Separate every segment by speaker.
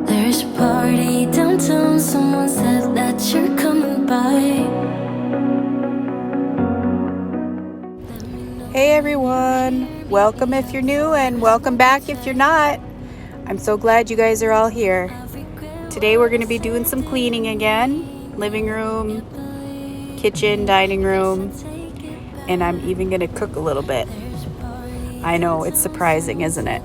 Speaker 1: There's a party downtown, someone said that you're coming by.
Speaker 2: Hey everyone, welcome if you're new and welcome back if you're not. I'm so glad you guys are all here. Today we're going to be doing some cleaning again. Living room, kitchen, dining room, and I'm even going to cook a little bit. I know, it's surprising, isn't it?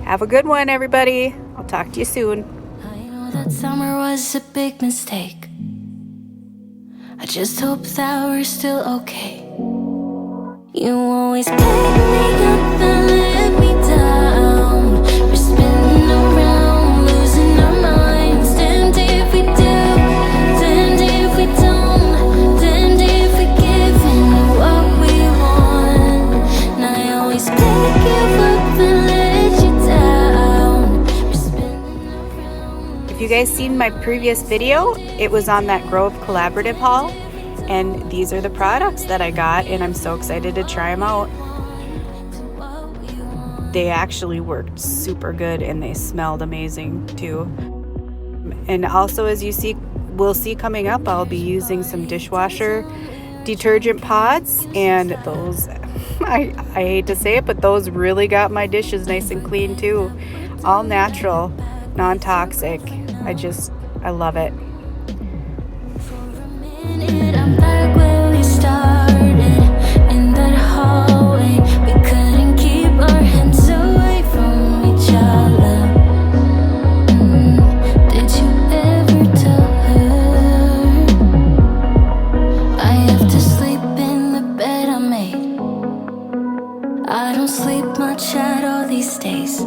Speaker 2: Have a good one, everybody. I'll talk to you soon.
Speaker 1: I know that summer was a big mistake. I just hope that we're still okay. You always pick me up and let me down. We're spinning around, losing our minds. Damned if we do, damned if we don't, damned if we give in what we want. And I always pick you up and let you down. We're spinning around.
Speaker 2: If you guys seen my previous video, it was on that Grove Collaborative haul. And these are the products that I got, and I'm so excited to try them out. They actually worked super good and they smelled amazing too. And also, as we'll see coming up, I'll be using some dishwasher detergent pods, and those, I hate to say it, but those really got my dishes nice and clean too. All natural, non-toxic. I love it.
Speaker 1: I'm back where we started, in that hallway. We couldn't keep our hands away from each other. Did you ever tell her I have to sleep in the bed I made? I don't sleep much at all these days,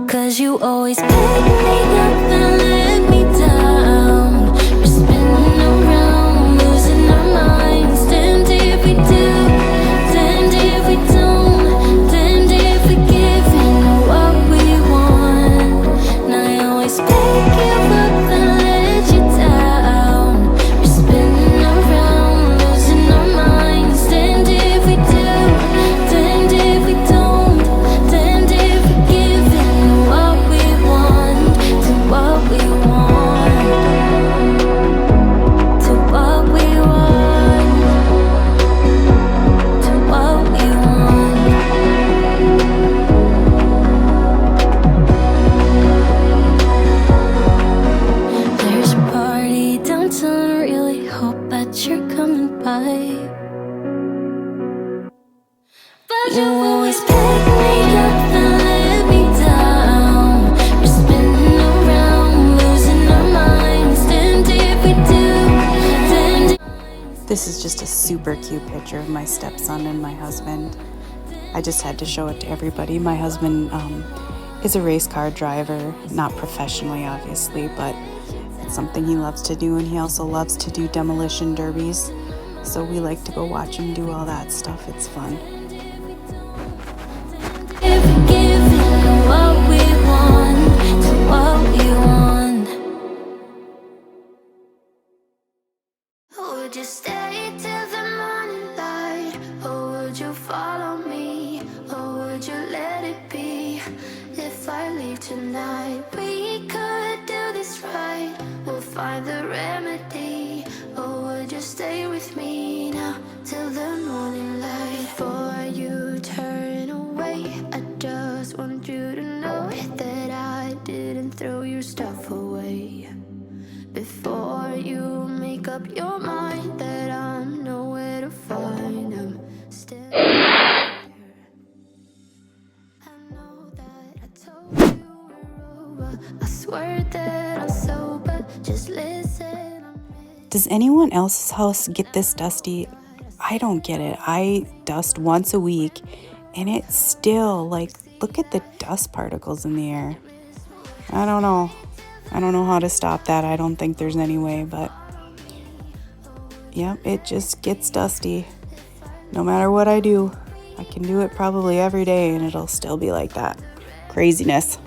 Speaker 1: 'cause you always pick me up and let me down. We're spinning around, losing our minds. Damned if we do, damned if we don't, damned if we give in what we want. And I always pick you up and let you down. We're spinning around, losing our minds. Damned if we do, damned if we don't, damned if we give in what we want, to what we want, to what we want, to what we want. There's a party downtown, I really hope that you're coming by. But you always pick me up and let me down. We're spinning around, losing our minds. Damned if we do, damned if.
Speaker 2: This is just a super cute picture of my stepson and my husband. I just had to show it to everybody. My husband is a race car driver, not professionally obviously, but it's something he loves to do, and he also loves to do demolition derbies. So we like to go watch him do all that stuff. It's fun.
Speaker 1: If we give in what we want, to what we want. Would you stay till the morning light, or would you follow me, or would you let it be? If I leave tonight, we could do this right. We'll find the remedy. Or would you stay with me now till the morning light? Before you turn away, I just want you to know that I didn't throw your stuff away. Before you make up your mind that I'm nowhere to find, I'm still here. I know that I told you we're over. I swear that I'm sober. Just listen.
Speaker 2: Does anyone else's house get this dusty? I don't get it. I dust once a week and it's still like, look at the dust particles in the air. I don't know how to stop that. I don't think there's any way, but yep, it just gets dusty. No matter what I do, I can do it probably every day and it'll still be like that. Craziness.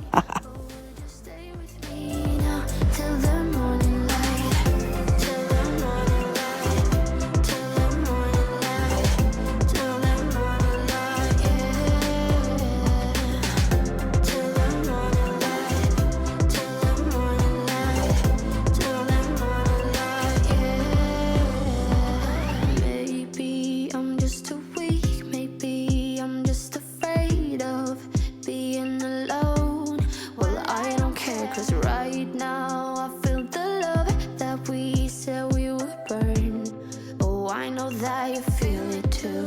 Speaker 1: know that you feel it too.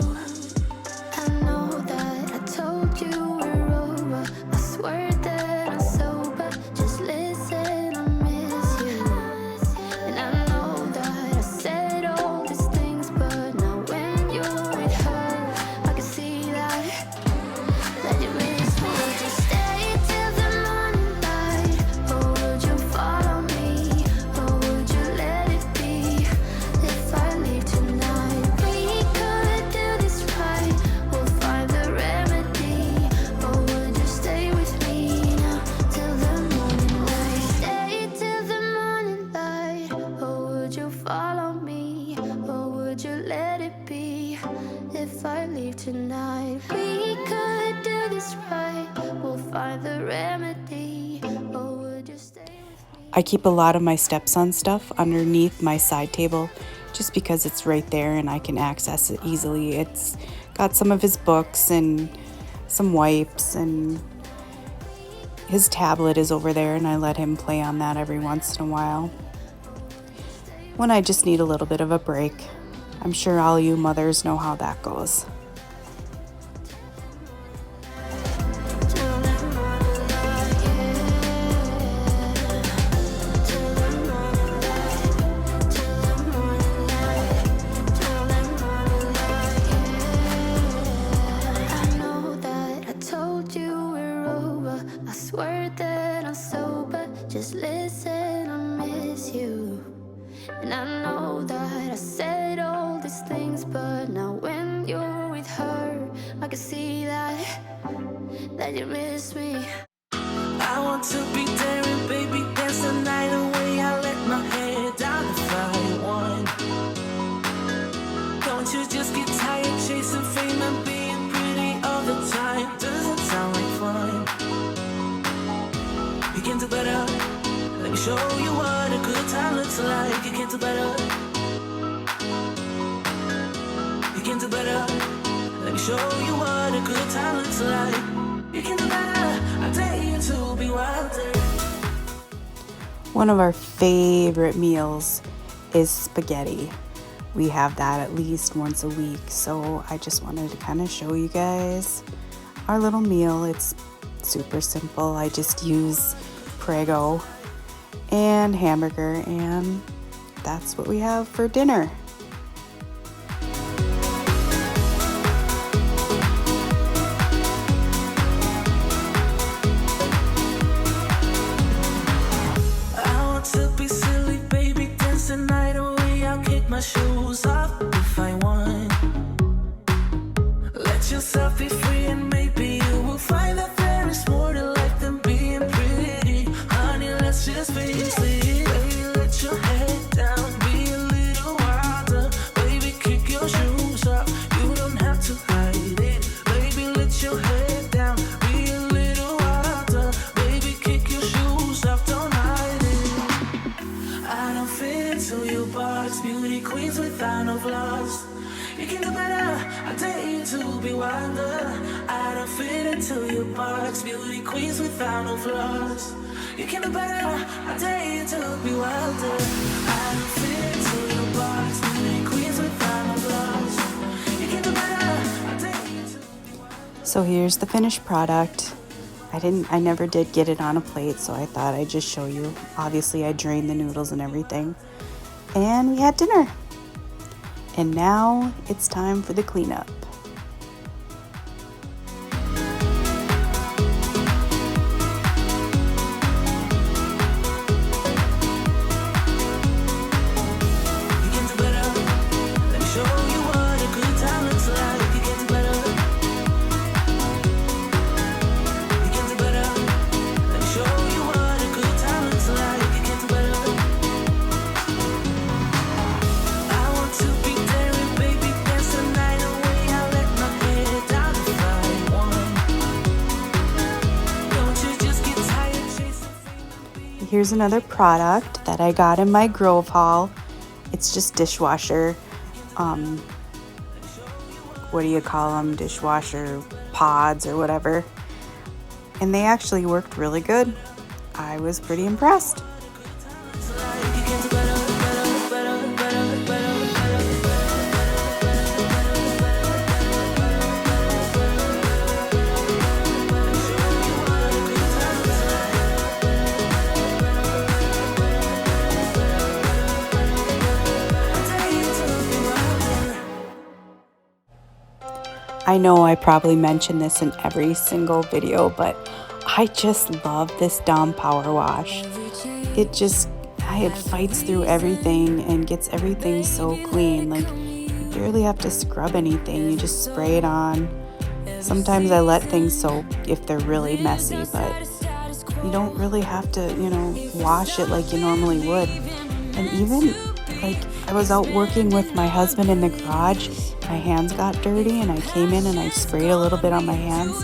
Speaker 1: I know that I told you we're over. I swear that I'm sober. Just listen, I miss you. And I know that I said all these things, but now when you're with her, I can see that you miss me. Would you stay till the morning light, or would you follow me, or would you let it be? If I leave tonight, we could do this right. We'll find the remedy. Or would you stay with me now till the morning light? Stay till the morning light. Or would you follow me? Or would you let it be? If I leave tonight, we could do this right. We'll find the remedy. Or would you stay with me?
Speaker 2: I keep a lot of my stepson stuff underneath my side table just because it's right there and I can access it easily. It's got some of his books and some wipes, and his tablet is over there, and I let him play on that every once in a while when I just need a little bit of a break. I'm sure all you mothers know how that goes.
Speaker 1: I know that I told you we're over. I swear that I'm sober. Just listen, I miss you. And I know that I said all these things, but now when you're with her, I can see that you miss me.
Speaker 3: I want to be there and baby dance the night away. I let my head down if I want. Don't you just get tired chasing fame and being pretty all the time? Doesn't sound like fun. You can do better. Let me show you what a good time looks like. You can do better. You can do better. Let me show you what a good time looks like. You can do better. I dare you to be wilder.
Speaker 2: One of our favorite meals is spaghetti. We have that at least once a week, so I just wanted to kind of show you guys our little meal. It's super simple. I just use Prego and hamburger, and that's what we have for dinner.
Speaker 3: I want to be silly, baby, dance the night away. I'll kick my shoes off if I want. Let yourself be free and maybe you will find that there is more to life than being pretty. Honey, let's just face it. Baby, let your head down, be a little wilder. Baby, kick your shoes off, you don't have to hide it. Baby, let your head down, be a little wilder. Baby, kick your shoes off, don't hide it. I don't fit into your box, beauty queens without no flaws. You can do better, I dare you to be wilder. I don't fit into your box, beauty queens without no flaws. You can do better, I dare you to be wilder. I don't fit into your box, beauty queens without no flaws. You can do better, I dare you to be wilder.
Speaker 2: So here's the finished product. I never did get it on a plate, so I thought I'd just show you. Obviously, I drained the noodles and everything. And we had dinner. And now it's time for the cleanup.
Speaker 3: You can do better. Let me show you what a good time looks like. You can do better. You can do better. Let me show you what a good time looks like. You can do better. I want to be there and baby dance the night away. I let my head down if I want. Don't you just get tired chasing fame?
Speaker 2: Here's another product that I got in my Grove haul. It's just dishwasher, what do you call them? Dishwasher pods or whatever. And they actually worked really good. I was pretty impressed.
Speaker 3: You can do better, better, better, better, better, better, better.
Speaker 2: I know I probably mention this in every single video, but I just love this Dawn Power Wash. It fights through everything and gets everything so clean. Like, you barely have to scrub anything. You just spray it on. Sometimes I let things soak if they're really messy, but you don't really have to, wash it like you normally would. And even, like, I was out working with my husband in the garage, my hands got dirty, and I came in and I sprayed a little bit on my hands.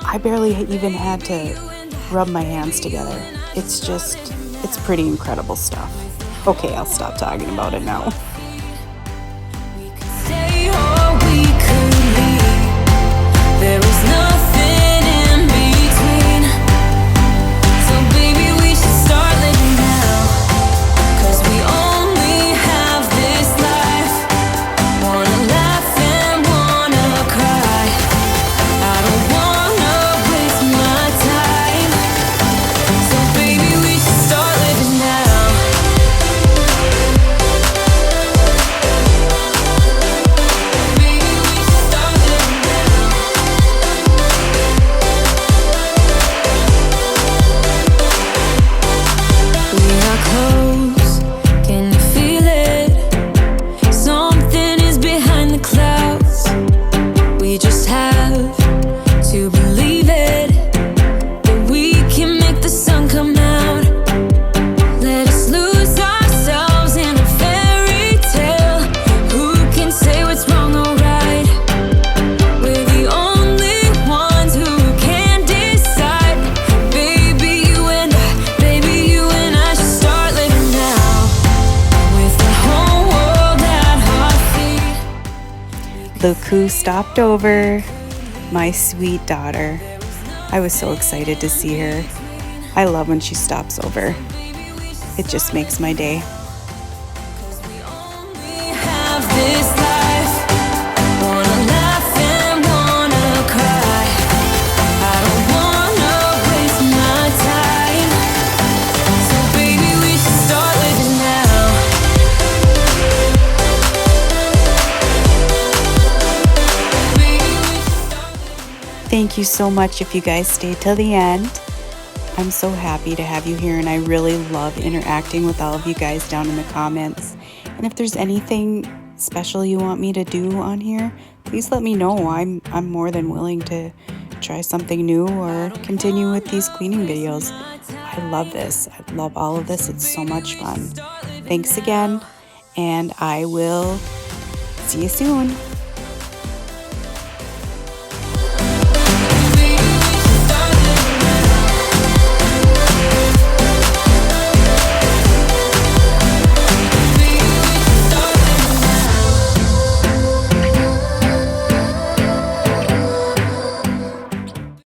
Speaker 2: I barely even had to rub my hands together. It's pretty incredible stuff. Okay, I'll stop talking about it now.
Speaker 1: Stay or we could leave. There is nothing in between. So baby, we should start living now. 'Cause we only have this life. Wanna laugh and wanna cry. I don't wanna waste my time. So baby, we should start living now. Baby, we should start living now. We are close, can you feel it? Something is behind the clouds. We just have to believe it, that we can make the sun come out. Let us lose ourselves in a fairy tale. Who can say what's wrong or right? We're the only ones who can decide. Baby, you and I should start living now. With the whole world at our feet.
Speaker 2: Look who stopped over, my sweet daughter. I was so excited to see her. I love when she stops over. It just makes my day.
Speaker 1: We only have this life. Wanna laugh and wanna cry. I don't wanna waste my time. So baby, we should start living now. Baby, we should start.
Speaker 2: Thank you so much if you guys stayed till the end. I'm so happy to have you here, and I really love interacting with all of you guys down in the comments. And if there's anything special you want me to do on here, please let me know. I'm more than willing to try something new or continue with these cleaning videos. I love this. I love all of this. It's so much fun. Thanks again, and I will see you soon.